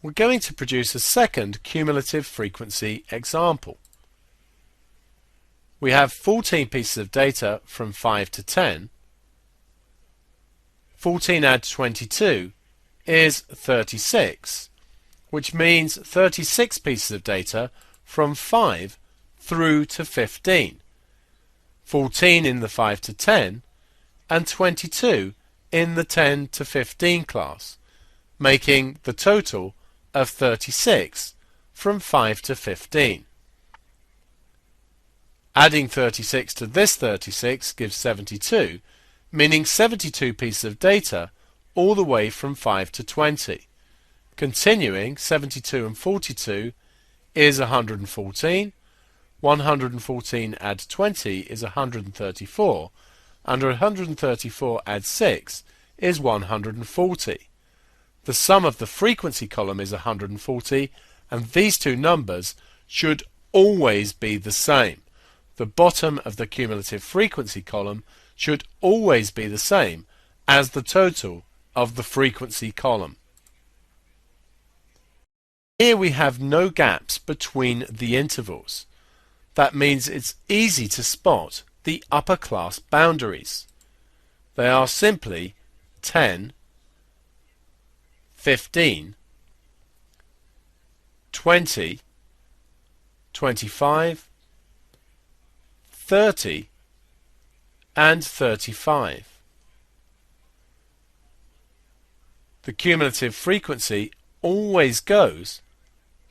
we're going to produce a second cumulative frequency example. We have 14 pieces of data from 5 to 10. 14 add 22 is 36, which means 36 pieces of data from 5 through to 15. 14 in the 5 to 10 and 22 in the 10 to 15 class, making the total of 36 from 5 to 15. Adding 36 to this 36 gives 72, meaning 72 pieces of data all the way from 5 to 20. Continuing, 72 and 42 is 114. 114 add 20 is 134. And 134 add 6 is 140. The sum of the frequency column is 140, and these two numbers should always be the same. The bottom of the cumulative frequency column should always be the same as the total of the frequency column. Here we have no gaps between the intervals. That means it's easy to spot the upper class boundaries. They are simply 10, 15, 20, 25, 30 and 35. The cumulative frequency always goes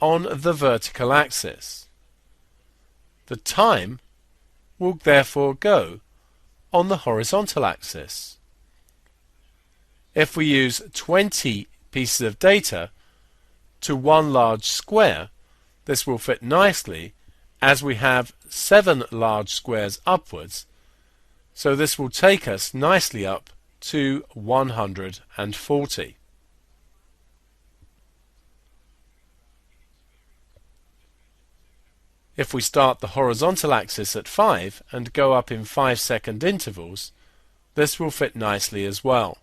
on the vertical axis. The time will therefore go on the horizontal axis. If we use 20 pieces of data to one large square, this will fit nicely as we have 7 large squares upwards, so this will take us nicely up to 140. If we start the horizontal axis at 5 and go up in 5-second intervals, this will fit nicely as well.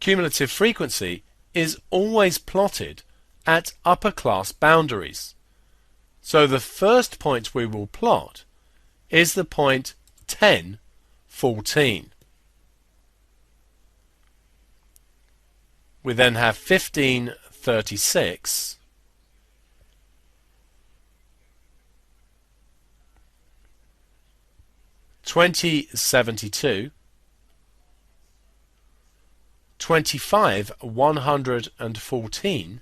Cumulative frequency is always plotted at upper class boundaries. So the first point we will plot is the point 10, 14. We then have 15, 36. 20, 72. 25, 114.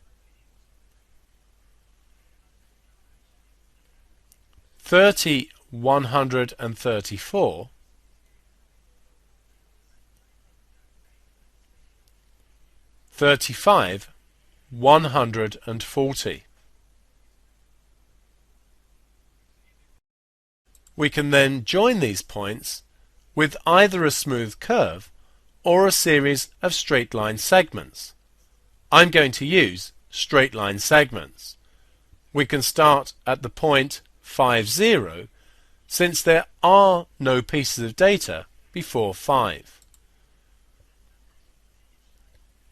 30, 134. 35, 140. We can then join these points with either a smooth curve or a series of straight line segments. I'm going to use straight line segments. We can start at the point 50 since there are no pieces of data before 5.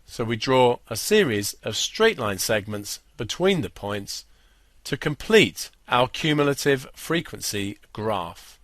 So we draw a series of straight line segments between the points to complete our cumulative frequency graph.